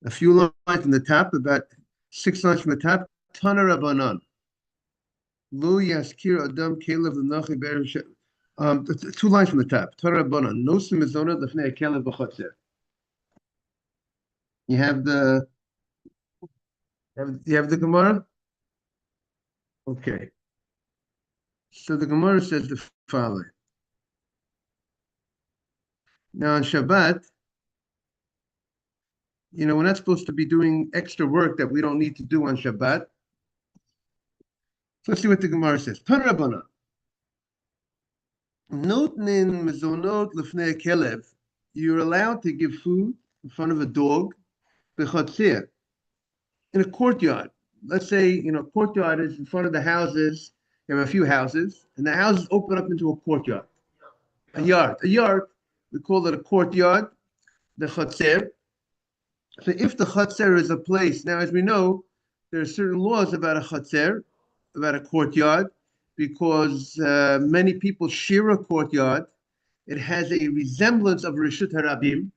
A few lines from the top, about 6 lines from the top. Tana Rabbanan. Lo yaskir adam kelev l'nachi be'erev 2 lines from the top. Tana Rabbanan. Nosim mizona l'fnei kelev b'chotzer. You have the you have the Gemara? Okay. So the Gemara says the following. Now on Shabbat, we're not supposed to be doing extra work that we don't need to do on Shabbat. So let's see what the Gemara says. Tana Rabbanan. Notnin mezonot lefnei kelev. You're allowed to give food in front of a dog, b'chotzir, in a courtyard. Let's say, courtyard is in front of the houses. You have a few houses, and the houses open up into a courtyard, a yard. A yard, we call it a courtyard, the chotzir. So if the chotzir is a place, now as we know, there are certain laws about a chotzir, about a courtyard, because many people share a courtyard. It has a resemblance of Rishut Harabim.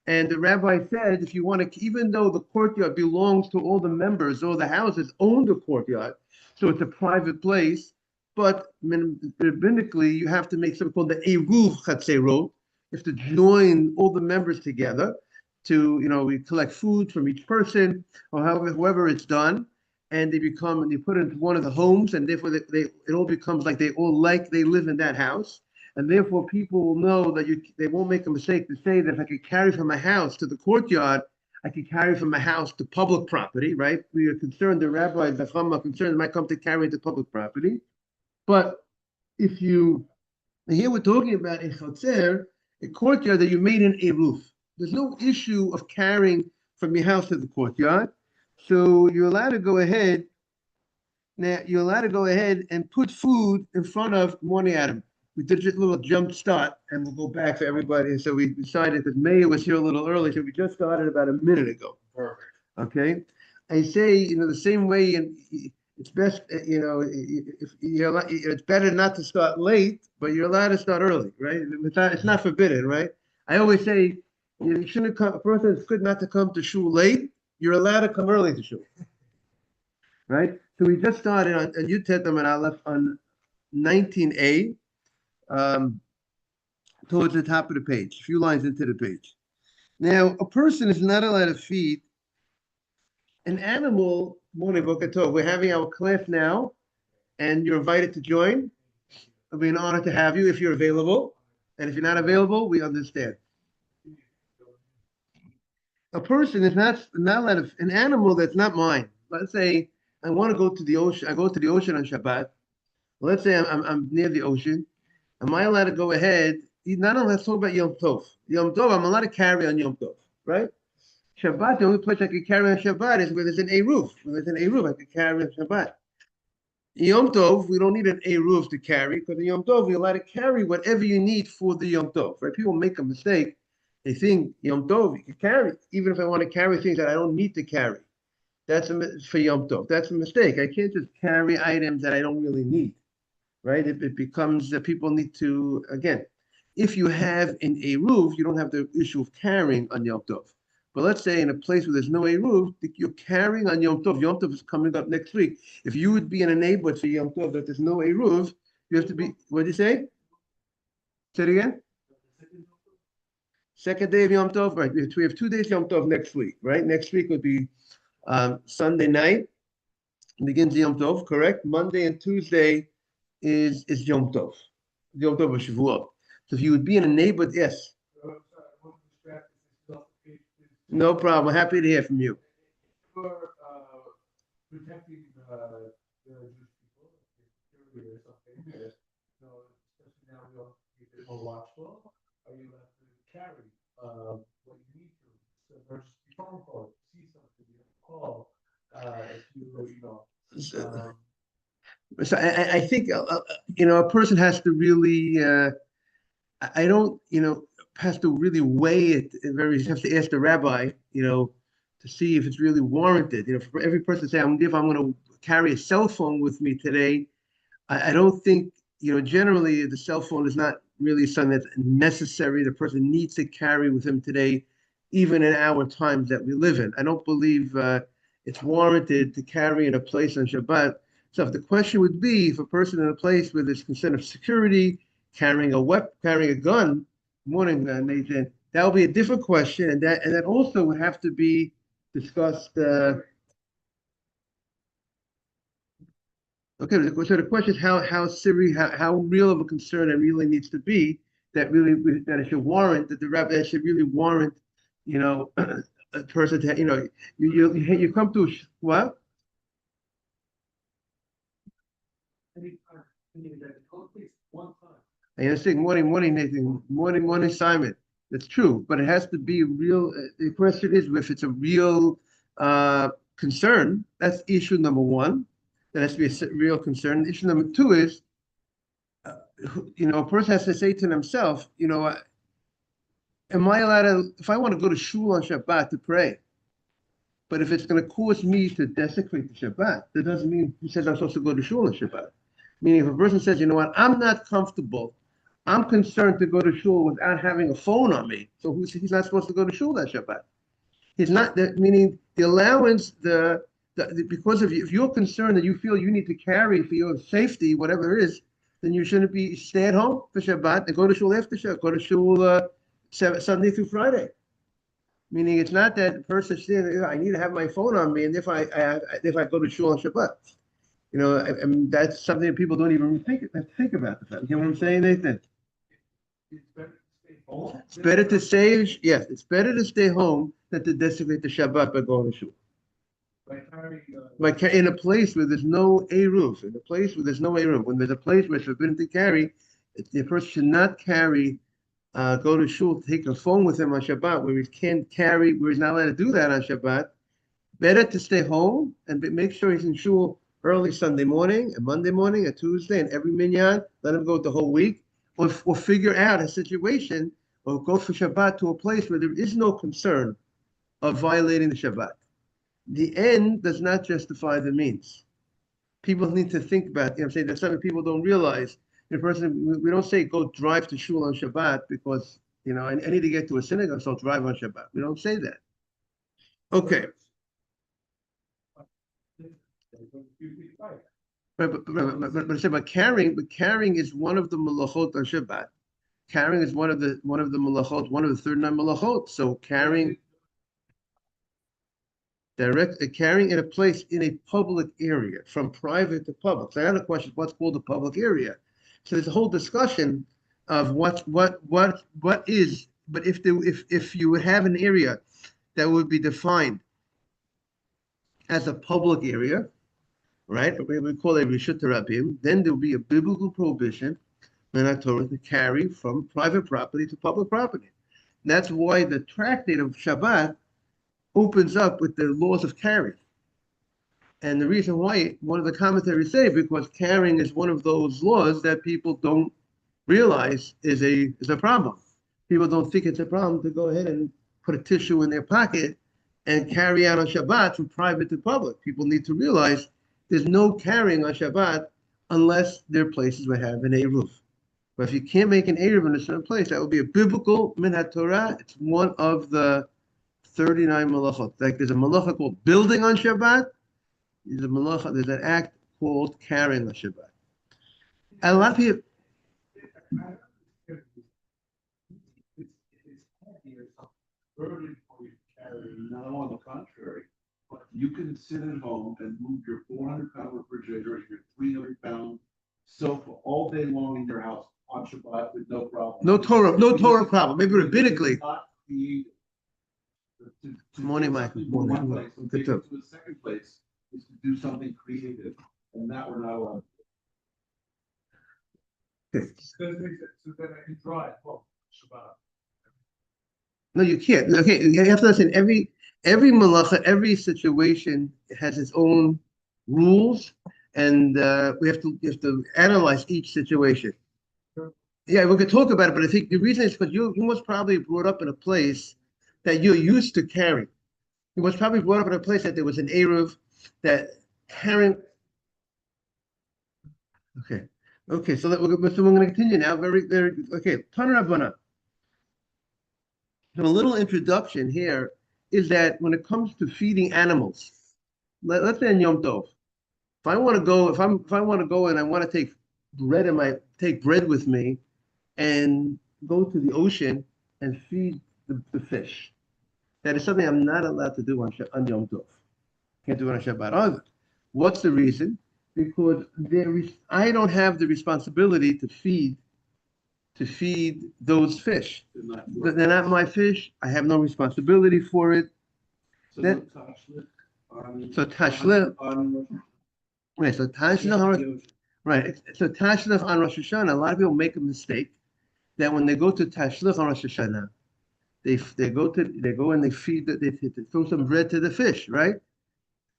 And the rabbi said, if you want to, even though the courtyard belongs to all the members, all the houses own the courtyard, so it's a private place, but rabbinically, you have to make something called the Eruv Chatzerot. You have to join all the members together to, we collect food from each person, or whoever it's done, and you put it into one of the homes, and therefore it all becomes like they live in that house. And therefore, people will know that they won't make a mistake to say that if I could carry from my house to the courtyard, I could carry from my house to public property, right? We are concerned, the rabbis, the Chacham are concerned it might come to carry into public property. But here we're talking about a chotzer, a courtyard that you made in a roof. There's no issue of carrying from your house to the courtyard. So you're allowed to go ahead. Now, you're allowed to go ahead and put food in front of Morning Adam. We did just a little jump start, and we'll go back for everybody. So we decided that Meir was here a little early, so we just started about a minute ago. Perfect. Okay, I say, the same way, and it's best, if it's better not to start late, but you're allowed to start early, right? It's not forbidden, right? I always say you shouldn't come. A person, it's good not to come to shul late. You're allowed to come early to shul, right? So we just started on Yutet and Aleph on 19a. Towards the top of the page, a few lines into the page. Now, a person is not allowed to feed an animal. Morning, Boker Tov. We're having our class now, and you're invited to join. It'll be an honor to have you if you're available. And if you're not available, we understand. A person is not allowed to, an animal that's not mine. Let's say I want to go to the ocean. I go to the ocean on Shabbat. Let's say I'm near the ocean. Am I allowed to go ahead? Not only let's talk about Yom Tov. Yom Tov, I'm allowed to carry on Yom Tov, right? Shabbat, the only place I can carry on Shabbat is where there's an Eruv. When there's an Eruv, I can carry on Shabbat. Yom Tov, we don't need an Eruv to carry, because in Yom Tov, you're allowed to carry whatever you need for the Yom Tov, right? People make a mistake. They think Yom Tov, you can carry, even if I want to carry things that I don't need to carry. That's for Yom Tov. That's a mistake. I can't just carry items that I don't really need, right? It becomes that people need to, again, if you have an Eruv, you don't have the issue of carrying on Yom Tov. But let's say in a place where there's no Eruv, you're carrying on Yom Tov. Yom Tov is coming up next week. If you would be in a neighborhood for Yom Tov that there's no Eruv, you have to be, what did you say? Say it again? Second day of Yom Tov, right? We have 2 days Yom Tov next week, right? Next week would be Sunday night, begins Yom Tov, correct? Monday and Tuesday is Yom Tov. Yom Tov is Shavuot. So if you would be in a neighborhood, yes. No problem. Happy to hear from you. For protecting the Jewish people, security or something, especially now we all need to be more watchful. Are you allowed to carry what you need to? So versus phone call, see something, you call, if So I think a person has to really I don't has to really weigh it very. Have to ask the rabbi to see if it's really warranted. For every person to say I'm going to carry a cell phone with me today, I don't think generally the cell phone is not really something that's necessary. The person needs to carry with him today even in our times that we live in. I don't believe it's warranted to carry in a place on Shabbat. So if the question would be, if a person in a place where there's concern of security, carrying a weapon, carrying a gun, morning, Nathan, that would be a different question, and that also would have to be discussed. Okay, so the question is how serious, how real of a concern it really needs to be that it should warrant that the rabbi should really warrant, you know, a person to, you come to what? Anytime, that takes one time. I understand morning, Nathan, morning, Simon. That's true, but it has to be real. The question is if it's a real concern. That's issue number one. That has to be a real concern. Issue number two is a person has to say to themselves, am I allowed to, if I want to go to shul on Shabbat to pray, but if it's going to cause me to desecrate the Shabbat, that doesn't mean he says I'm supposed to go to shul on Shabbat. Meaning if a person says, you know what, I'm not comfortable, I'm concerned to go to shul without having a phone on me, so he's not supposed to go to shul that Shabbat. He's not, meaning the allowance, because if you're concerned that you feel you need to carry for your safety, whatever it is, then you shouldn't stay at home for Shabbat and go to shul after Shabbat, go to shul Sunday through Friday. Meaning it's not that the person saying, I need to have my phone on me, and if I go to shul on Shabbat, I mean, that's something that people don't even think about. You know what I'm saying, Nathan? It's better to stay home. It's better to stay, yes, it's better to stay home than to desecrate the Shabbat by going to shul. Like in a place where there's no eruv, when there's a place where it's forbidden to carry, the person should not carry, go to shul, take a phone with him on Shabbat, where he can't carry, where he's not allowed to do that on Shabbat. Better to stay home and make sure he's in shul early Sunday morning, and Monday morning, and Tuesday, and every minyan. Let him go the whole week, or figure out a situation, or go for Shabbat to a place where there is no concern of violating the Shabbat. The end does not justify the means. People need to think about, I'm saying that's something people don't realize. We don't say go drive to shul on Shabbat because, I need to get to a synagogue, so I'll drive on Shabbat. We don't say that. Okay. But I said, but carrying is one of the malachot on Shabbat. Carrying is one of the malachot, one of the 39 malachot. So carrying in a place in a public area, from private to public. So I had a question: what's called a public area? So there's a whole discussion of what is. But if you would have an area that would be defined as a public area, right? We call it Rishut Rabim. Then there will be a biblical prohibition in our Torah to carry from private property to public property. And that's why the tractate of Shabbat opens up with the laws of carry. And the reason why, one of the commentaries say, because carrying is one of those laws that people don't realize is a problem. People don't think it's a problem to go ahead and put a tissue in their pocket and carry out on Shabbat from private to public. People need to realize there's no carrying on Shabbat unless there are places where have an eruv. But if you can't make an eruv in a certain place, that would be a biblical min haTorah. It's one of the 39 malachot. Like there's a malacha called building on Shabbat. There's an act called carrying on Shabbat. And a lot of people. Burden for you to carry, no, on the contrary, but you can sit at home and move your 400-pound refrigerator and your 300-pound sofa all day long in your house on Shabbat with no problem. No Torah problem. Maybe rabbinically. Good morning, Mike. Good morning. Take it to the second place is to do something creative, and that we're not allowed to do. Okay. So that I can drive home Shabbat. No, you can't. Okay, you have to listen. Every malacha, every situation has its own rules, and we have to analyze each situation. Sure. Yeah, we could talk about it, but I think the reason is because you was probably brought up in a place that you're used to carrying. You was probably brought up in a place that there was an eruv that carrying. Okay. So we're going to continue now. Very, very. Okay, Tana Rabbana. So a little introduction here is that when it comes to feeding animals, let's say in Yom Tov, if I want to go, if I want to go and I want to take bread with me and go to the ocean and feed the fish. That is something I'm not allowed to do on Yom Tov. Can't do it on Shabbat either. What's the reason? Because I don't have the responsibility to feed those fish. They're not my fish. I have no responsibility for it. So That, no tashlit on. so tashlit, right? So tashlit, right? So tashlit on Rosh Hashanah. A lot of people make a mistake that when they go to tashlit on Rosh Hashanah, they go and they they throw some bread to the fish, right?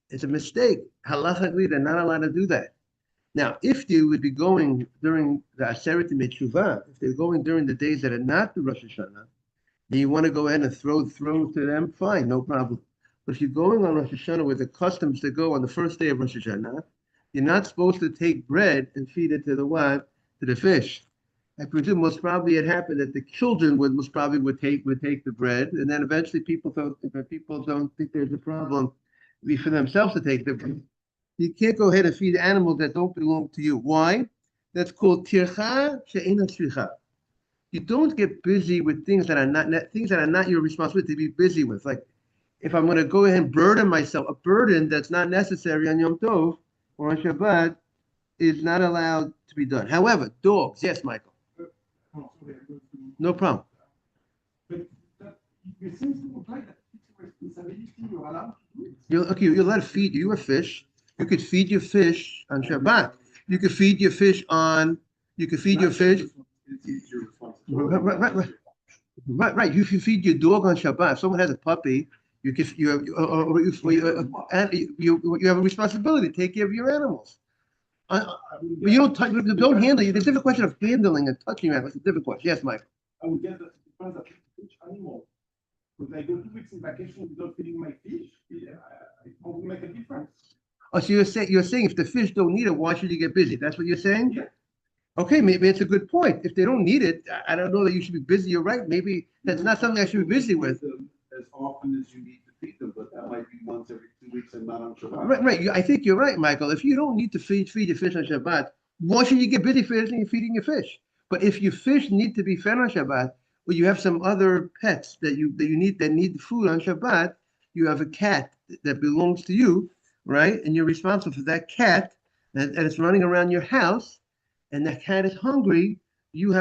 It's a mistake. Halachically, they're not allowed to do that. Now, if they would be going during the Aseret Mitzvah, if they're going during the days that are not the Rosh Hashanah, then you want to go ahead and throw to them, fine, no problem. But if you're going on Rosh Hashanah with the customs to go on the first day of Rosh Hashanah, you're not supposed to take bread and feed it to the what? To the fish. I presume most probably it happened that the children most probably would take the bread, and then eventually people don't think there's a problem for themselves to take the bread. You can't go ahead and feed animals that don't belong to you. Why? That's called tircha she'ena tzricha. You don't get busy with things that are not your responsibility to be busy with. Like if I'm going to go ahead and burden myself, a burden that's not necessary on Yom Tov or on Shabbat is not allowed to be done. However, dogs, yes, Michael, Oh, sorry, I'm going to- no problem. But that, it seems to imply that it's a responsibility you're allowed to do it. You're allowed to feed you a fish. You could feed your fish on Shabbat. You could feed your fish on. You could feed your fish. It's your responsibility. Right. You feed your dog on Shabbat. If someone has a puppy, you have and you have a responsibility to take care of your animals. But you don't touch. Don't handle. It's a different question of handling and touching animals. It's a different question. Yes, Mike. I would get that it depends on each animal. Because I go 2 weeks in vacation without feeding my fish, it won't make a difference. Oh, so you're saying if the fish don't need it, why should you get busy? That's what you're saying? Yeah. Okay, maybe it's a good point. If they don't need it, I don't know that you should be busy. You're right. Maybe that's not something I should be busy with. Them as often as you need to feed them, but that might be once every 2 weeks and not on Shabbat. Right. I think you're right, Michael. If you don't need to feed your fish on Shabbat, why should you get busy feeding your fish? But if your fish need to be fed on Shabbat, or you have some other pets that need food on Shabbat, you have a cat that belongs to you, right? And you're responsible for that cat, and it's running around your house, and that cat is hungry. You're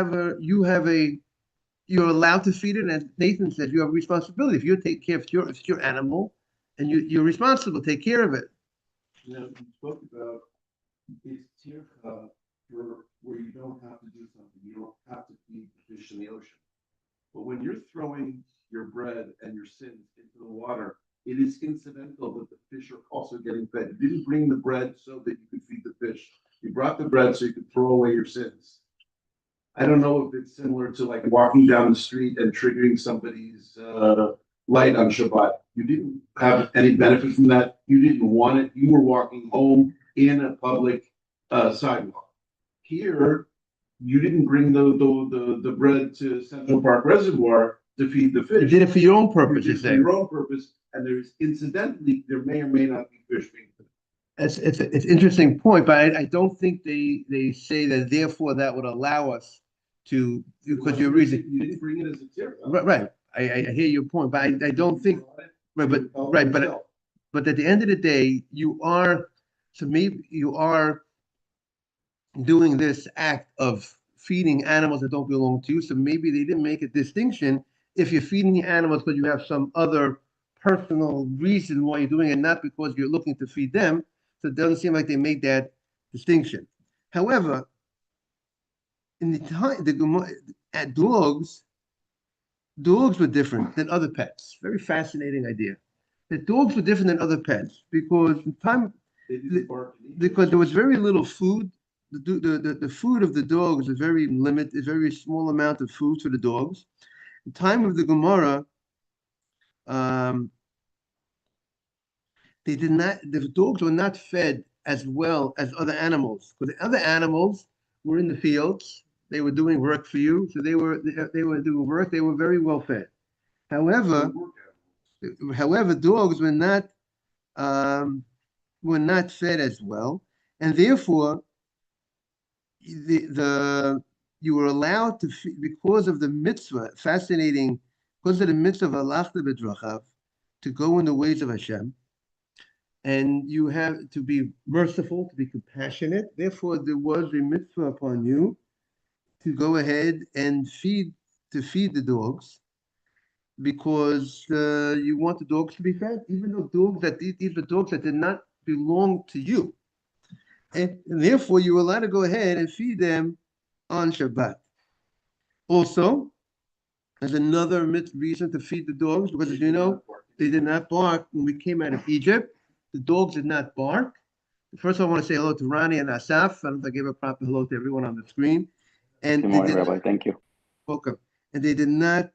allowed to feed it, and as Nathan said, you have a responsibility. If you take care of if it's your animal, and you're responsible, take care of it. You know, you spoke about it's tircha where you don't have to do something. You don't have to feed the fish in the ocean. But when you're throwing your bread and your sins into the water, it is incidental that the fish are also getting fed. You didn't bring the bread so that you could feed the fish. You brought the bread so you could throw away your sins. I don't know if it's similar to like walking down the street and triggering somebody's light on Shabbat. You didn't have any benefit from that. You didn't want it. You were walking home in a public sidewalk. Here, you didn't bring the bread to Central Park Reservoir to feed the fish. You did it for your own purpose, You you did it for say. your own purpose, and there may or may not be fish being fed. It's an interesting point, but I don't think they say that therefore that would allow us to, because your reason. You didn't bring it as a tip. Right. I hear your point, but I don't think, but at the end of the day, to me, you are doing this act of feeding animals that don't belong to you. So maybe they didn't make a distinction if you're feeding the animals because you have some other personal reason why you're doing it, not because you're looking to feed them. So it doesn't seem like they make that distinction. However, in the time, dogs were different than other pets. Very fascinating idea. The dogs were different than other pets because because there was very little food. The food of the dogs is very limited, a very small amount of food for the dogs. The time of the Gemara, the dogs were not fed as well as other animals because the other animals were in the fields. They were doing work for you, so they were doing work. They were very well fed. However, dogs were not fed as well, and therefore the you were allowed to because of the mitzvah. Fascinating, because of the mitzvah of halachta b'drachav, to go in the ways of Hashem, and you have to be merciful, to be compassionate. Therefore, there was a mitzvah upon you to go ahead and feed the dogs, because you want the dogs to be fed, even though these are dogs that did not belong to you. And therefore, you were allowed to go ahead and feed them on Shabbat. Also, there's another reason to feed the dogs, because as you know, they did not bark when we came out of Egypt. The dogs did not bark. First, I want to say hello to Ronnie and Asaf. I don't know if I gave a proper hello to everyone on the screen. And Good morning, Rabbi. Thank you. Welcome. And they did not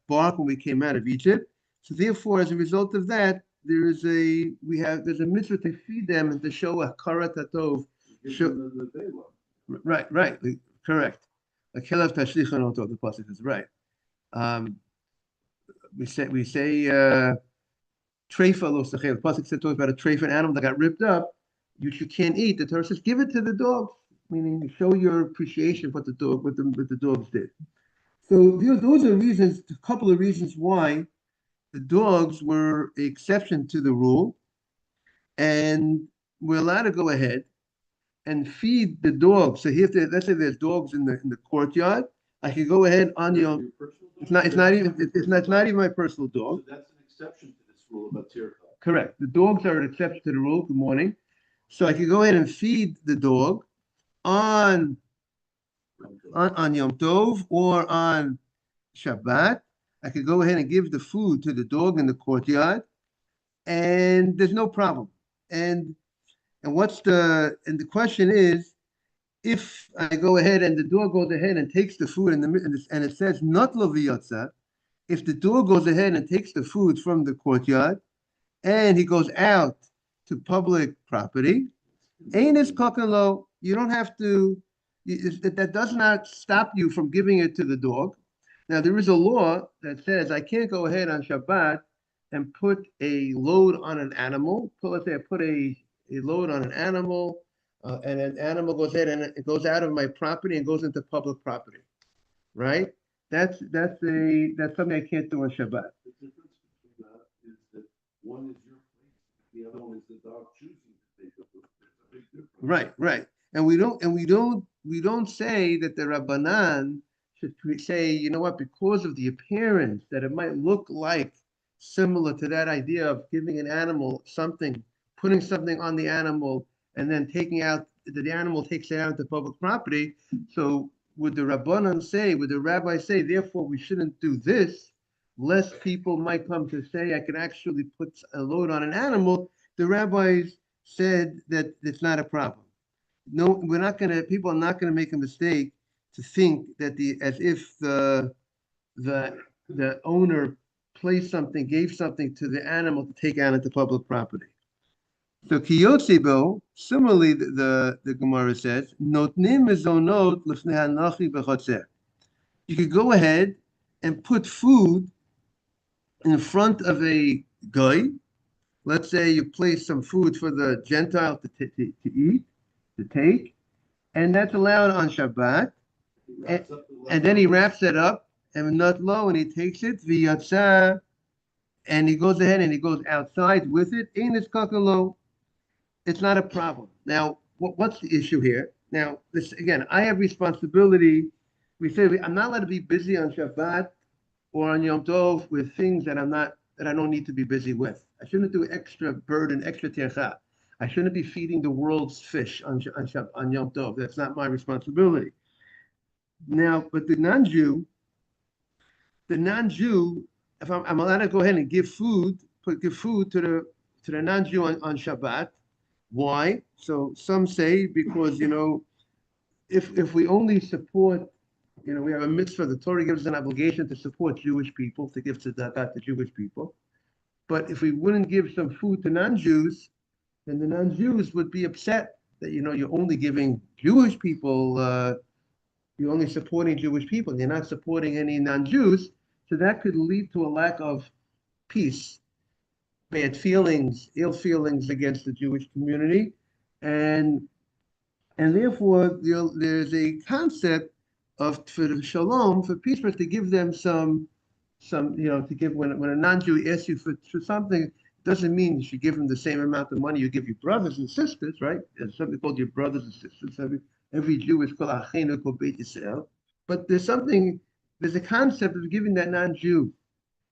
bark when we came out of Egypt. So therefore, as a result of that, there's a mitzvah to feed them and to show a karat hatov. Right, correct. A kelav tashlichan oto, the pasuk is right. We say treifa lo sachel. The pasuk said talks about a treifa, an animal that got ripped up, you can't eat. The Torah says give it to the dogs, meaning show your appreciation for what the dogs did. So those are reasons, a couple of reasons why the dogs were an exception to the rule, and we're allowed to go ahead and feed the dogs. So here, let's say there's dogs in the courtyard. I can go ahead on your. It's not even my personal dog. So that's an exception to this rule about tircha. Correct. The dogs are an exception to the rule. Good morning. So I can go ahead and feed the dog on Yom Tov or on Shabbat. I could go ahead and give the food to the dog in the courtyard, and there's no problem. And the question is, if I go ahead and the dog goes ahead and takes the food and it says not lo v'yotza, if the dog goes ahead and takes the food from the courtyard and he goes out to public property, ain't is kokelo, you don't have to. That does not stop you from giving it to the dog. Now, there is a law that says I can't go ahead on Shabbat and put a load on an animal. So let's say I put a load on an animal, and an animal goes ahead and it goes out of my property and goes into public property, right? That's something I can't do on Shabbat. The difference between that is that one is your place, the other one is the dog choosing to take the food. There's a big difference. Right. And we don't say that the Rabbanan should say, you know what, because of the appearance that it might look like similar to that idea of giving an animal something, putting something on the animal, and then the animal takes it out into public property. So would the rabbi say, therefore we shouldn't do this, lest people might come to say I can actually put a load on an animal? The rabbis said that it's not a problem. No, people are not gonna make a mistake to think that as if the owner gave something to the animal to take out into public property. So Kiyotzibo, similarly, the Gemara says, Notnim mezonot lefnei hanachi b'chotzer. You could go ahead and put food in front of a guy. Let's say you place some food for the Gentile to eat, to take, and that's allowed on Shabbat. And then he wraps it up, and not low, and he takes it, v'yatsa, and he goes ahead and he goes outside with it. Ain't it kakalo? It's not a problem. Now, what's the issue here? Now, this again, I have responsibility. We say I'm not allowed to be busy on Shabbat or on Yom Tov with things that I don't need to be busy with. I shouldn't do extra burden, extra tircha. I shouldn't be feeding the world's fish on Yom Tov. That's not my responsibility. Now, but the non-Jew, if I'm allowed to go ahead and give food to the non-Jew on Shabbat. Why? So some say because if we only support, we have a mitzvah. The Torah gives us an obligation to support Jewish people, to give tzedakah to Jewish people. But if we wouldn't give some food to non-Jews, then the non-Jews would be upset that you're only giving Jewish people. You're only supporting Jewish people, and you're not supporting any non-Jews. So that could lead to a lack of peace, bad feelings, ill feelings against the Jewish community, and therefore there's a concept of for the shalom, for peace, but to give them some to give when a non-Jew asks you for something, doesn't mean you should give them the same amount of money you give your brothers and sisters, right? There's something called your brothers and sisters. Every Jew is called Achenu Kol Beit Yisrael. But there's a concept of giving that non-Jew.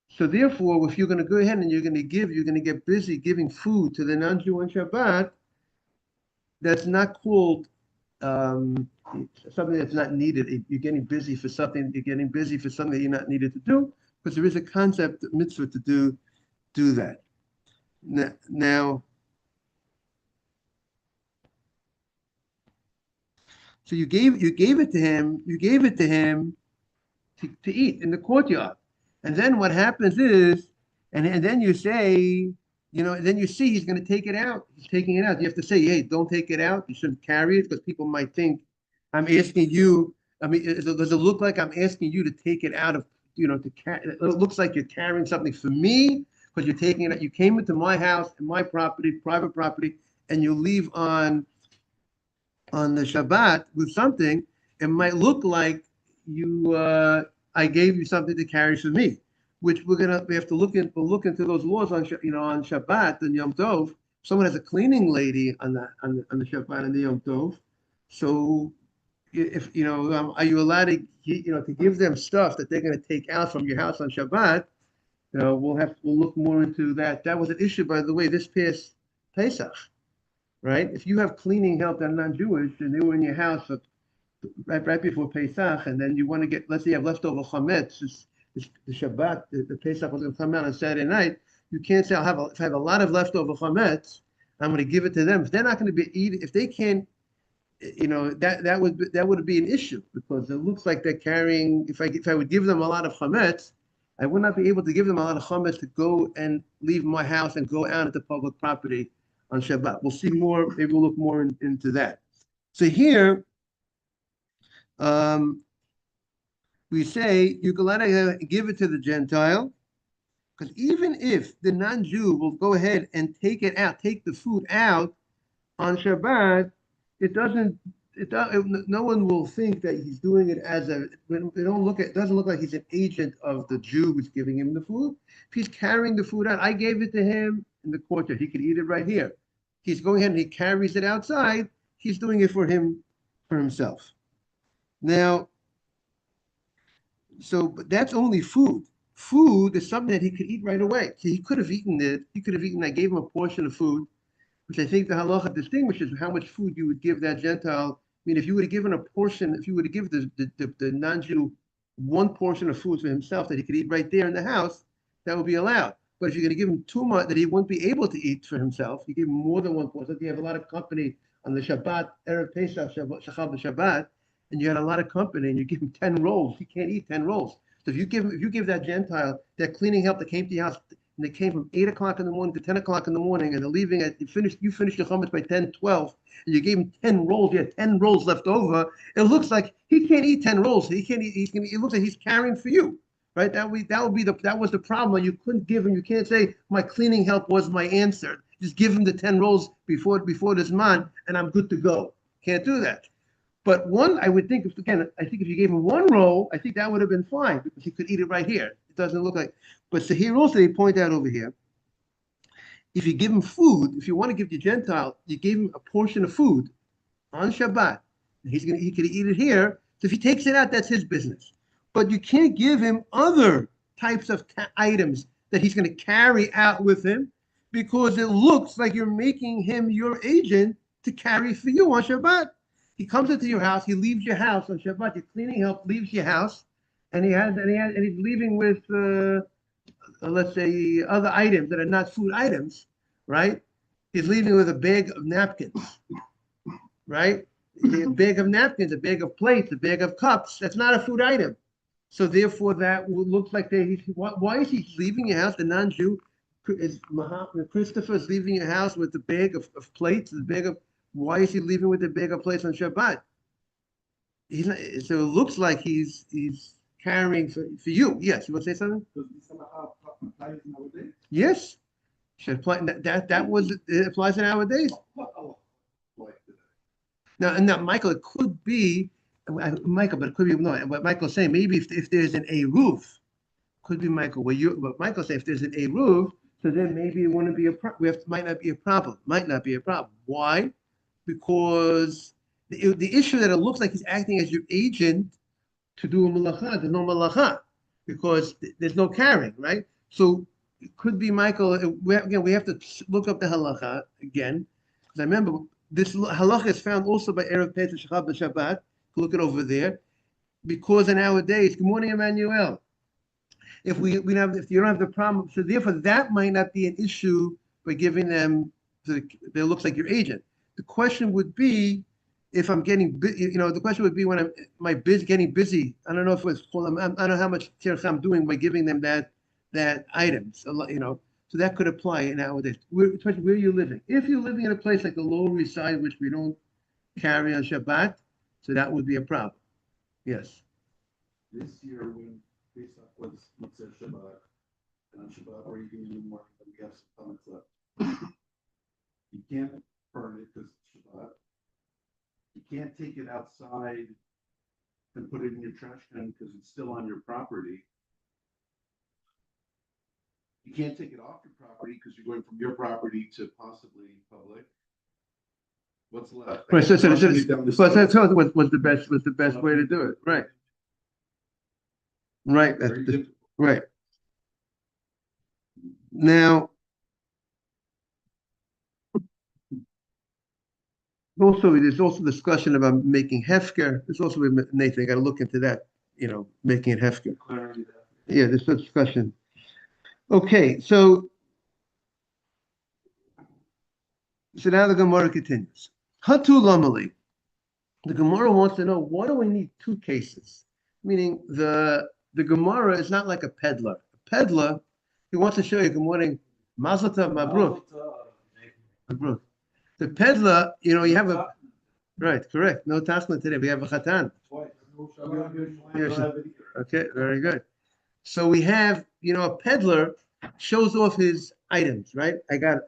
So therefore, if you're going to go ahead and you're going to get busy giving food to the non-Jew on Shabbat, that's not called something that's not needed. You're getting busy for something. You're getting busy for something that you're not needed to do, because there is a concept mitzvah to do that. Now, so you gave it to him. You gave it to him to eat in the courtyard, and then what happens is, and then you say, then you see he's going to take it out. He's taking it out. You have to say, hey, don't take it out. You shouldn't carry it, because people might think I'm asking you. I mean, does it look like I'm asking you to take it out of, to carry? It looks like you're carrying something for me, because you're taking it out. You came into my house and my property, private property, and you leave on the Shabbat with something. It might look like I gave you something to carry for me, which we have to look into those laws on on Shabbat and Yom Tov. Someone has a cleaning lady on the Shabbat and the Yom Tov, so if are you allowed to to give them stuff that they're going to take out from your house on Shabbat? We'll look more into that. That was an issue, by the way, this past Pesach, right? If you have cleaning help that are non-Jewish and they were in your house right before Pesach, and then you want to let's say you have leftover chametz, the Shabbat, the Pesach was going to come out on Saturday night. You can't say if I have a lot of leftover chametz, I'm going to give it to them. If they're not going to be eating, if they can't, that would be an issue, because it looks like they're carrying. If I would give them a lot of chametz, I would not be able to give them a lot of chametz to go and leave my house and go out into public property on Shabbat. We'll see more. Maybe we'll look more into that. So here, we say you can let it give it to the Gentile, because even if the non-Jew will go ahead and take the food out on Shabbat, no one will think that he's doing it as it doesn't look like he's an agent of the Jew who's giving him the food. If he's carrying the food out, I gave it to him in the courtyard. He could eat it right here. He's going ahead and he carries it outside. He's doing it for himself. Now, but that's only food. Food is something that he could eat right away. So he could have eaten it. I gave him a portion of food, which I think the halacha distinguishes how much food you would give that Gentile. I mean, if you would have given a portion, if you would have given the non-Jew one portion of food for himself that he could eat right there in the house, that would be allowed. But if you're going to give him too much that he won't be able to eat for himself, you give him more than one portion. If you have a lot of company on the Shabbat, Erev Pesach, Shabbat, and you had a lot of company, and you give him 10 rolls, he can't eat 10 rolls. So if you give that Gentile that cleaning help that came to your house, and they came from 8 o'clock in the morning to 10 o'clock in the morning, and they're leaving you finished your chametz by 10, 12, and you gave him 10 rolls, you had 10 rolls left over, it looks like he can't eat 10 rolls. It looks like he's carrying for you, right? That was the problem. You couldn't give him, you can't say, my cleaning help was my answer. Just give him the 10 rolls before this man, and I'm good to go. Can't do that. But I would think, I think if you gave him one roll, I think that would have been fine, because he could eat it right here. It doesn't look like. But so here also they point out over here, if you give him food, if you want to give the Gentile, you gave him a portion of food on Shabbat, and he could eat it here. So if he takes it out, that's his business. But you can't give him other types of items that he's going to carry out with him, because it looks like you're making him your agent to carry for you on Shabbat. He comes into your house, he leaves your house on Shabbat, your cleaning help leaves your house, and he's leaving with let's say other items that are not food items, right? He's leaving with a bag of napkins, right? A bag of napkins, a bag of plates, a bag of cups. That's not a food item. So therefore, that looks like why is he leaving your house? The non-Jew Christopher is leaving your house with a bag of plates, why is he leaving with a bag of plates on Shabbat? So it looks like he's carrying for you. Yes, you want to say something? Does this apply nowadays? Yes. Should apply that was it applies nowadays. Oh, like that. Now, Michael, it could be Michael, but it could be no. What Michael's saying, maybe if there's an a roof, could be Michael. What Michael said, if there's an a roof, so then maybe it wouldn't be might not be a problem. Might not be a problem. Why? Because the issue that it looks like he's acting as your agent to do a malacha. There's no malacha because there's no carrying, right? So it could be Michael. Again, we have to look up the halacha again because I remember this halacha is found also by Erev Pesach Shabbat. Look it over there because nowadays. Good morning, Emmanuel. If you don't have the problem, so therefore that might not be an issue by giving them it looks like your agent. The question would be if I'm getting, the question would be when getting busy. I don't know if it's called. I don't know how much tircha I'm doing by giving them that item. So, so that could apply nowadays. Especially where you're living. If you're living in a place like the Lower East Side, which we don't carry on Shabbat, so that would be a problem. Yes. This year when Pesach was Mitzvah Shabbat, and on Shabbat or even in the morning, but we have some comments left. You can't burn it because it's Shabbat. You can't take it outside and put it in your trash can because it's still on your property. You can't take it off your property because you're going from your property to possibly public. What's left? Right. So Flushing it down the stairs. was the best way to do it. Right. Right. Very difficult. Right. Now, there's also discussion about making hefker. There's also Nathan. Got to look into that. Making it hefker. Yeah, there's a discussion. Okay, so now the Gemara continues. Hatu lamali. The Gemara wants to know, why do we need two cases? Meaning the Gemara is not like a peddler. A peddler, he wants to show you, good morning, Mazel Tov, Mabruk. Mabruk. The peddler, you have a, right, correct. No tasma today. We have a chatan. Okay, very good. So we have, a peddler shows off his items, right? I got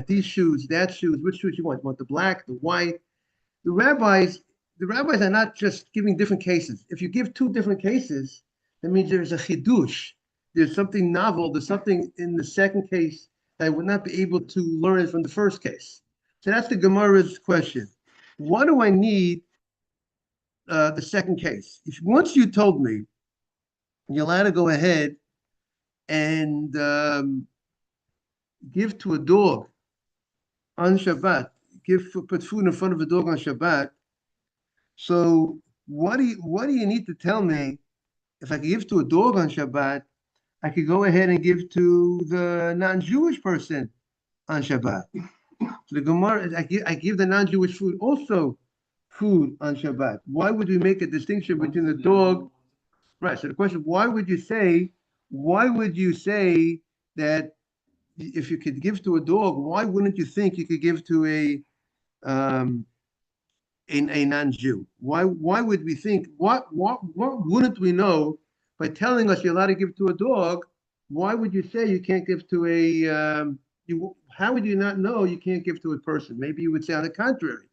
these shoes, that shoes. Which shoes you want? You want the black, the white? The rabbis are not just giving different cases. If you give two different cases, that means there's a chidush. There's something novel. There's something in the second case that I would not be able to learn from the first case. So that's the Gemara's question. Why do I need the second case? Once you told me you're allowed to go ahead and give to a dog on Shabbat, put food in front of a dog on Shabbat. So what do you need to tell me? If I could give to a dog on Shabbat, I could go ahead and give to the non-Jewish person on Shabbat. So the Gemara, I give the non-Jewish food also food on Shabbat. Why would we make a distinction between the dog? Right. So the question: why would you say that if you could give to a dog, why wouldn't you think you could give to a non-Jew? Why would we think what wouldn't we know by telling us you're allowed to give to a dog? Why would you say you can't give to a how would you not know you can't give to a person? Maybe you would say on the contrary.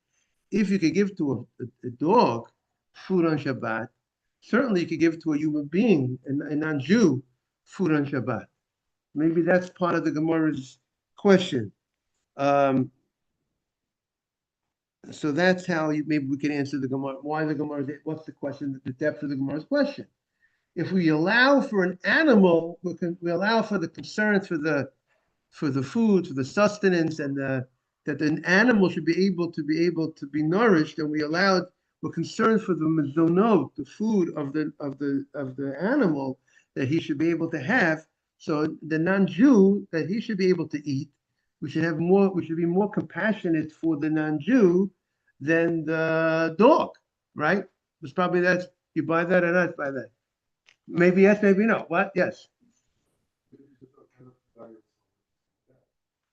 If you could give to a dog food on Shabbat, certainly you could give to a human being, a non-Jew, food on Shabbat. Maybe that's part of the Gemara's question. So that's how maybe we can answer the Gemara. Why the Gemara? What's the question? The depth of the Gemara's question. If we allow for an animal, we allow for the concerns for the food, for the sustenance, and that an animal should be able to be nourished, and we're concerned for the mezonot, the food of the animal that he should be able to have. So the non-Jew that he should be able to eat, we should be more compassionate for the non-Jew than the dog, right? It's probably that you buy that or not buy that. Maybe yes, maybe no. What? Yes.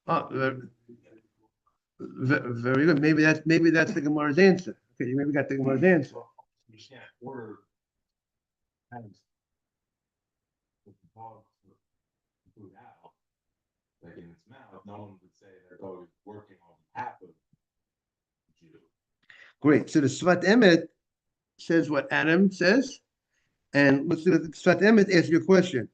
Very good. Maybe that's the Gemara's answer. Okay, you maybe got the Gemara's answer. You can't order has the dog took the food out, like in its mouth, no one would say that dog is working on behalf of the Jew. Great. So the Svat Emet says what Adam says, and let's do the Svat Emet ask you a question.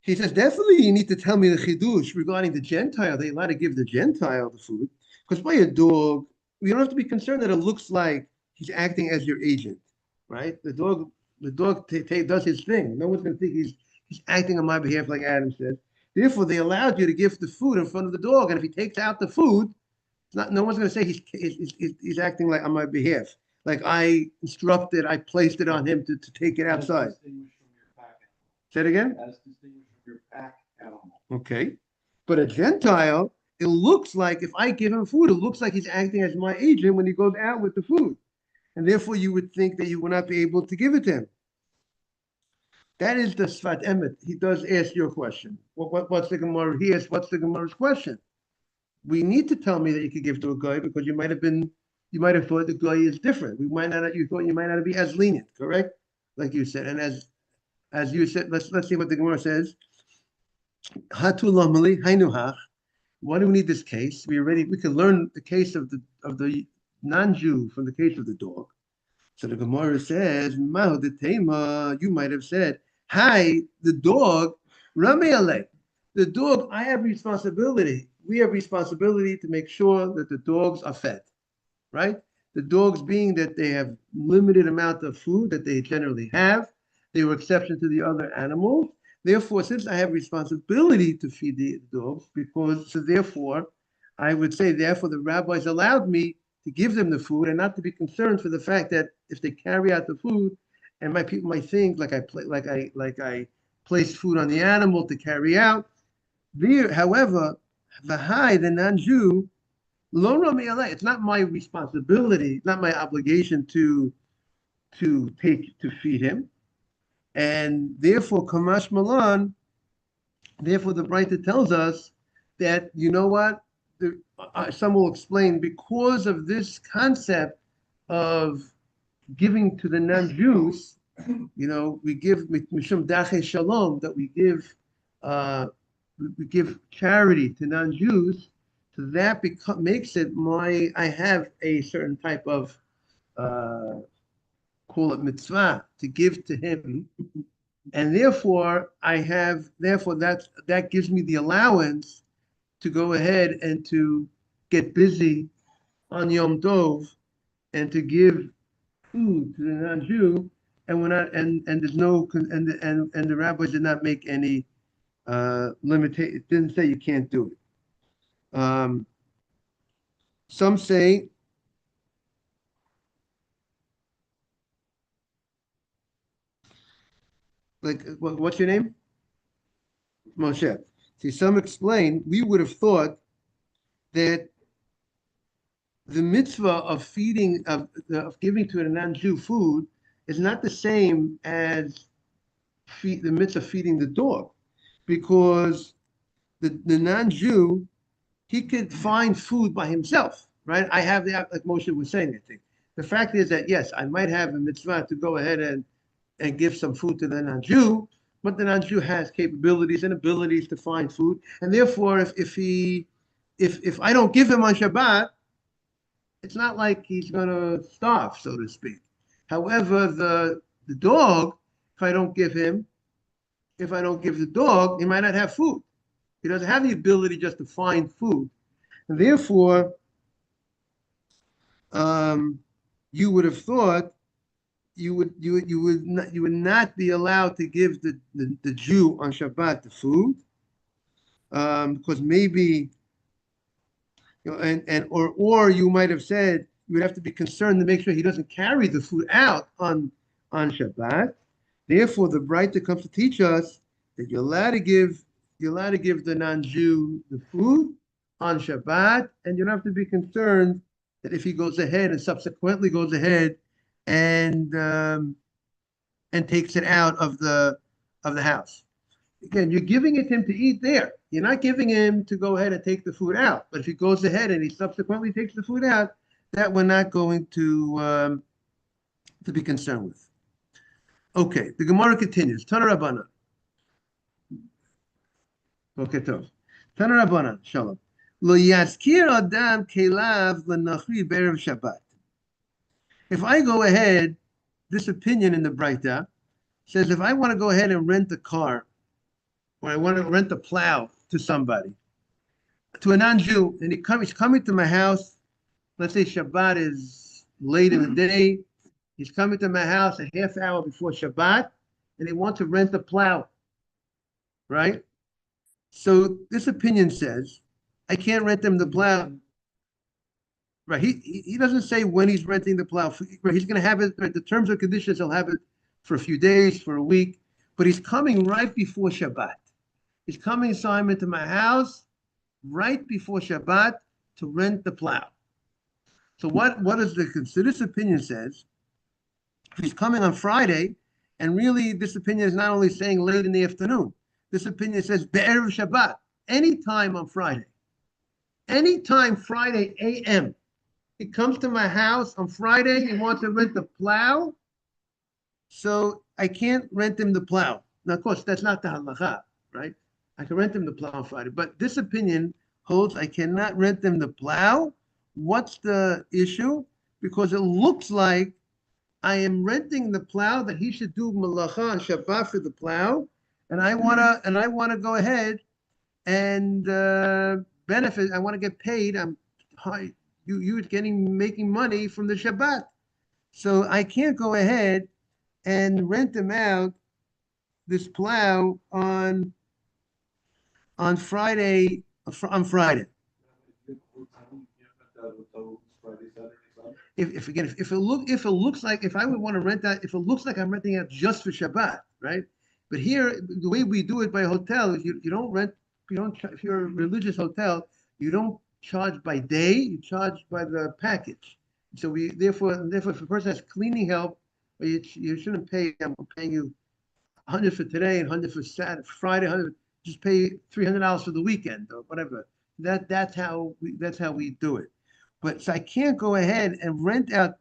He says, definitely you need to tell me the chidush regarding the Gentile. They're allowed to give the Gentile the food. Because by a dog, you don't have to be concerned that it looks like he's acting as your agent, right? The dog does his thing. No one's going to think he's acting on my behalf, like Adam said. Therefore, they allowed you to give the food in front of the dog. And if he takes out the food, no one's going to say he's acting like on my behalf. Like I instructed, I placed it on him to take it outside. Say it again? As distinguished from your pack animal. Okay. But a Gentile, it looks like if I give him food, it looks like he's acting as my agent when he goes out with the food. And therefore, you would think that you would not be able to give it to him. That is the Sfat Emet. He does ask your question. What's the Gemara? He asks, what's the Gemara's question? We need to tell me that you could give to a guy because you might have thought the guy is different. You thought you might not be as lenient, correct? Like you said. And as you said, let's see what the Gemara says. Why do we need this case? We can learn the case of the non-Jew from the case of the dog. So the Gemara says, you might have said, hi, the dog, Rami Ale. The dog, I have responsibility. We have responsibility to make sure that the dogs are fed, right? The dogs being that they have limited amount of food that they generally have. They were exception to the other animals. Therefore, since I have responsibility to feed the dogs, therefore, I would say, therefore, the rabbis allowed me to give them the food and not to be concerned for the fact that if they carry out the food, and my people might think like I placed food on the animal to carry out. There, however, the non-Jew, it's not my responsibility, it's not my obligation to feed him. And therefore, Kamash Malan, therefore the Braita tells us that, you know what, some will explain, because of this concept of giving to the non-Jews, we give Mishum Dache Shalom, that we give charity to non-Jews, so that makes it I have a certain type of call it mitzvah to give to him, and therefore that gives me the allowance to go ahead and to get busy on Yom Tov and to give food to the non-Jew, and there's no and the rabbis did not make any limitation. It didn't say you can't do it. Some say like what's your name? Moshe. See, some explain we would have thought that the mitzvah of feeding of giving to a non-Jew food is not the same as the mitzvah of feeding the dog, because the non-Jew, he could find food by himself, right? I have like Moshe was saying, I think. The fact is that yes, I might have a mitzvah to go ahead and give some food to the non-Jew, but the non-Jew has capabilities and abilities to find food, and therefore, if I don't give him on Shabbat, it's not like he's gonna starve, so to speak. However, the dog, if I don't give the dog, he might not have food. He doesn't have the ability just to find food, and therefore, you would have thought you would not be allowed to give the Jew on Shabbat the food, because maybe, or you might have said you would have to be concerned to make sure he doesn't carry the food out on Shabbat. Therefore, the Braita comes to teach us that you're allowed to give the non-Jew the food on Shabbat, and you don't have to be concerned that if he goes ahead and subsequently goes ahead and takes it out of the house. Again, you're giving it to him to eat there. You're not giving him to go ahead and take the food out. But if he goes ahead and he subsequently takes the food out, that we're not going to be concerned with. Okay, the Gemara continues. Tana Rabbana. Okay, tov. Tana Rabbana, shalom. Lo yaskir adam kelav lenachri berev Shabbat. If I go ahead, this opinion in the Braita says if I want to go ahead and rent a car, or I want to rent a plow to somebody, to a non-Jew, and he's coming to my house, let's say Shabbat is late in the day, he's coming to my house a half hour before Shabbat, and he wants to rent a plow, right? So this opinion says, I can't rent him the plow. Right. He doesn't say when he's renting the plow. Right, he's going to have it, right, the terms and conditions, he'll have it for a few days, for a week, but he's coming right before Shabbat. He's coming, Simon, to my house right before Shabbat to rent the plow. So what is so this opinion says, if he's coming on Friday, and really this opinion is not only saying late in the afternoon, this opinion says Be'erev Shabbat, anytime on Friday. Anytime Friday a.m. He comes to my house on Friday, he wants to rent the plow, so I can't rent him the plow. Now, of course, that's not the halacha, right? I can rent him the plow on Friday, but this opinion holds I cannot rent him the plow. What's the issue? Because it looks like I am renting the plow that he should do malacha on Shabbat for the plow, and I wanna go ahead and benefit. I want to get paid. I'm high. You're making money from the Shabbat, so I can't go ahead and rent him out this plow on Friday. On Friday. If again, if it looks like if I would want to rent that, if it looks like I'm renting out just for Shabbat, right? But here, the way we do it by hotel is you don't rent, if you're a religious hotel, you don't charge by day, you charge by the package. So therefore, if a person has cleaning help, you shouldn't pay. I'm paying you 100 for today and 100 for Saturday, Friday, 100. Just pay $300 for the weekend or whatever. That's how we do it. But so I can't go ahead and rent out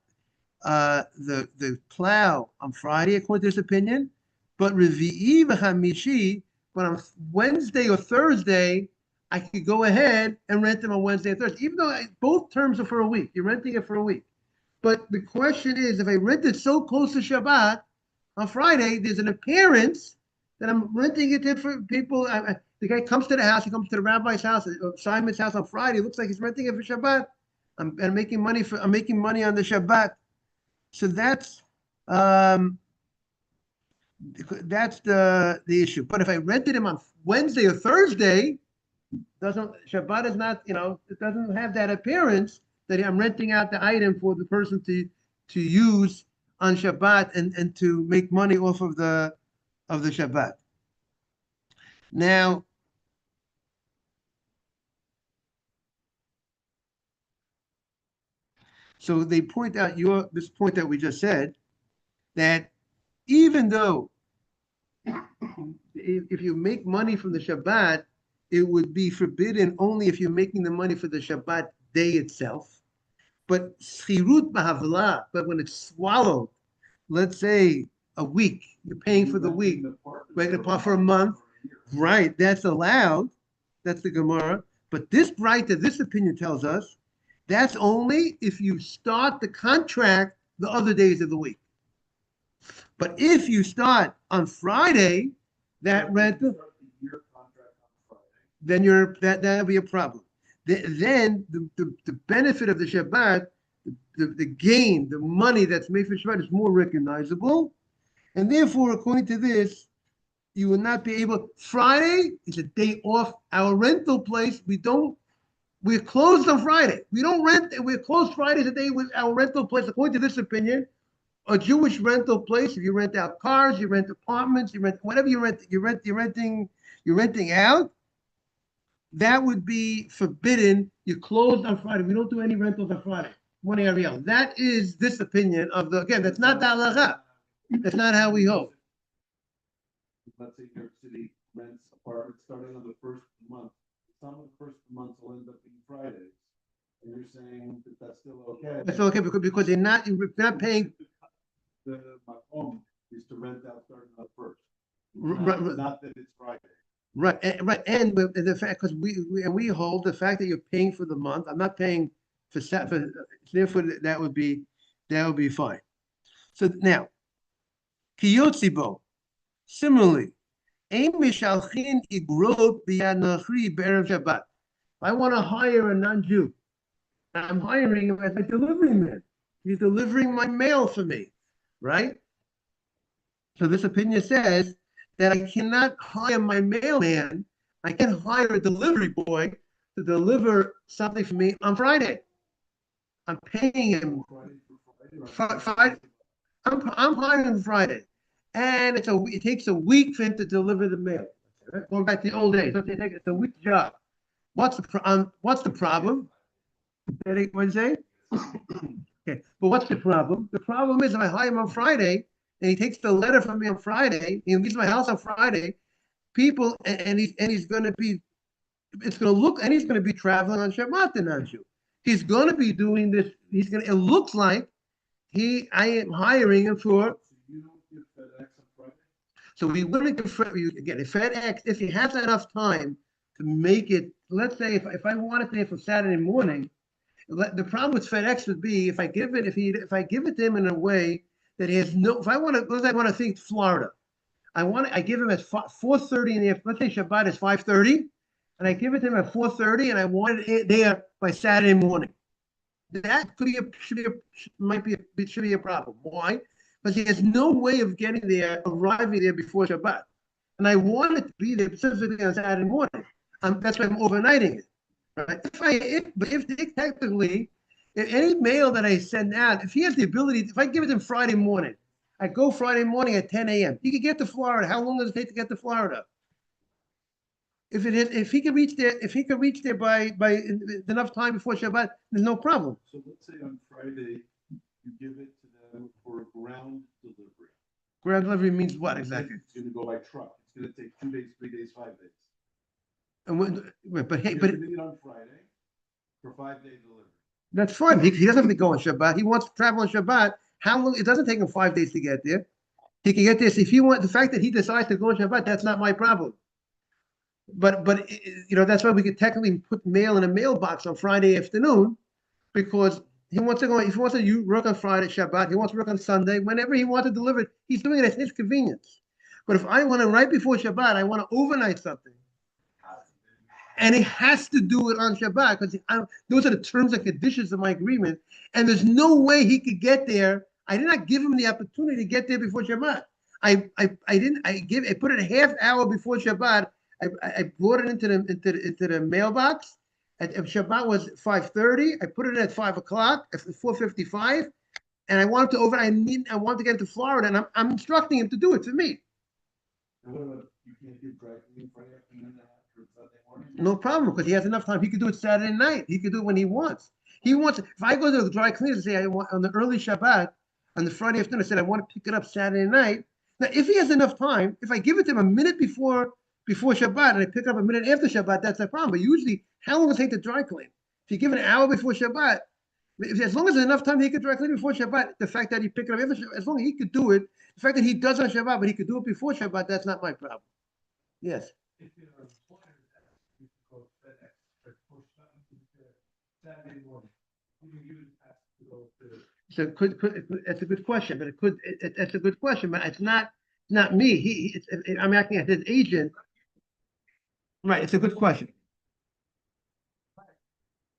the plow on Friday according to this opinion, but Revi'i v'Hamishi, but on Wednesday or Thursday, I could go ahead and rent them on Wednesday or Thursday, even though both terms are for a week. You're renting it for a week. But the question is, if I rent it so close to Shabbat, on Friday, there's an appearance that I'm renting it for people. The guy comes to the house, he comes to the rabbi's house, Simon's house on Friday. It looks like he's renting it for Shabbat. I'm making money on the Shabbat. So that's the issue. But if I rented him on Wednesday or Thursday, Shabbat is not, it doesn't have that appearance that I'm renting out the item for the person to use on Shabbat and to make money off of the Shabbat. Now, so they point out this point that we just said, that even though if you make money from the Shabbat, it would be forbidden only if you're making the money for the Shabbat day itself. But schirut b'havla, but when it's swallowed, let's say a week, you're paying for the week, right, for a month, right? That's allowed. That's the Gemara. But this opinion tells us that's only if you start the contract the other days of the week. But if you start on Friday, that rental, then that'll be a problem. Then the benefit of the Shabbat, the gain, the money that's made for Shabbat is more recognizable, and therefore, according to this, you will not be able. Friday is a day off. Our rental place, we're closed on Friday. We don't rent. We're closed Friday is a day with our rental place. According to this opinion, a Jewish rental place, if you rent out cars, you rent apartments, you rent whatever you're renting out, that would be forbidden. You're closed on Friday. We don't do any rentals on Friday. Morning, Ariel. That is this opinion of that's not the halacha. That's not how we hold. Let's say New York City rents apartments starting on the first month. Some of the first months will end up being Fridays. And you're saying that that's still okay. That's okay because you're not paying. The makom is to rent out starting on the first. Right, Not that it's Friday. right, and the fact, because we hold the fact that you're paying for the month, I'm not paying for, therefore, that would be fine. So now, kiyotzibo, similarly, ein mishalchin igrot b'yad be'erev Shabbat. I want to hire a non-Jew. I'm hiring him as a delivery man. He's delivering my mail for me, right? So this opinion says that I cannot hire my mailman. I can hire a delivery boy to deliver something for me on Friday. I'm paying him Friday. I'm hiring Friday, and it takes a week for him to deliver the mail. Going back to the old days, it's a week job. What's the problem? What did you say? Okay, but what's the problem? The problem is if I hire him on Friday and he takes the letter from me on Friday, he leaves my house on Friday, people, and he's going to be, it's going to look, and he's going to be traveling on Shabbat, aren't you? He's going to be doing this. It looks like I am hiring him for. So you don't give FedEx on Friday? So we wouldn't give, again, if FedEx, if he has enough time to make it, let's say if I wanted it for Saturday morning, the problem with FedEx would be if I give it to him in a way that he has no. If I want to think Florida, I give him at 4:30 in the afternoon. Let's say Shabbat is 5:30, and I give it to him at 4:30, and I want it there by Saturday morning. That should be a problem. Why? Because he has no way of arriving there before Shabbat, and I want it to be there specifically on Saturday morning. That's why I'm overnighting it. Right? If technically, if any mail that I send out, if he has the ability, if I give it to him Friday morning, I go Friday morning at 10 a.m. He could get to Florida. How long does it take to get to Florida? If he could reach there by enough time before Shabbat, there's no problem. So let's say on Friday, you give it to them for a ground delivery. Ground delivery means what exactly? It's gonna go by truck. It's gonna take 2 days, 3 days, 5 days. And but You're giving it on Friday for 5-day delivery. that's fine. He doesn't have to go on Shabbat. He wants to travel on Shabbat. How long? It doesn't take him 5 days to get there. He can get this if he wants. The fact that he decides to go on Shabbat, that's not my problem. But that's why we could technically put mail in a mailbox on Friday afternoon, because he wants to go. If he wants to work on Friday Shabbat, he wants to work on Sunday. Whenever he wants to deliver it, he's doing it at his convenience. But if I want to right before Shabbat, I want to overnight something. And he has to do it on Shabbat because those are the terms and conditions of my agreement. And there's no way he could get there. I did not give him the opportunity to get there before Shabbat. I put it a half hour before Shabbat. I brought it into the mailbox. If Shabbat was 5:30, I put it at 5 o'clock at 4:55, and I wanted to I want to get to Florida, and I'm instructing him to do it for me. And what about, you can't give dry cleaning Friday afternoon after Sunday morning? No problem, because he has enough time. He could do it Saturday night. He could do it when he wants. If I go to the dry cleaner and say I want on the early Shabbat, on the Friday afternoon, I said I want to pick it up Saturday night. Now, if he has enough time, if I give it to him a minute before Shabbat and I pick up a minute after Shabbat, that's a problem. But usually, how long does it take to dry clean? If you give an hour before Shabbat, as long as there's enough time he could dry clean before Shabbat, the fact that he picked it up after Shabbat, as long as he could do it, the fact that he does on Shabbat, but he could do it before Shabbat, that's not my problem. Yes. If you're employer, you can go FedEx, but push something to Saturday morning. You can use that to go to. So it's a good question, but it's a good question, but it's not me. I'm acting as his agent. Right, it's a good question.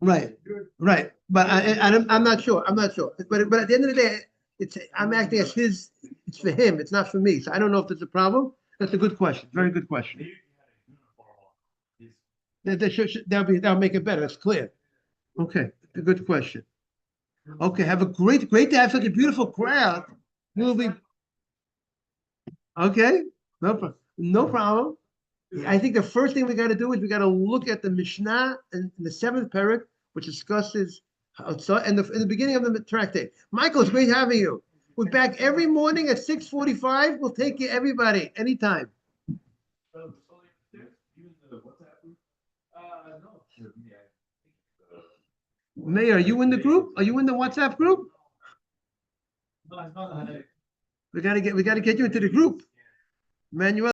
Right, but I'm not sure. But at the end of the day, I'm acting as his. It's for him. It's not for me. So I don't know if there's a problem. That's a good question. Very good question. That'll make it better. It's clear. Okay, a good question. Okay, have a great to have such a beautiful crowd. We'll be okay. No problem. I think the first thing we got to do is we got to look at the Mishnah in the 7th parak, which discusses in the beginning of the tractate. Michael, it's great having you. We're back every morning at 6:45. We'll take you, everybody, anytime. No. Mayor, are you in the group? Are you in the WhatsApp group? No, We gotta get you into the group. Manuel.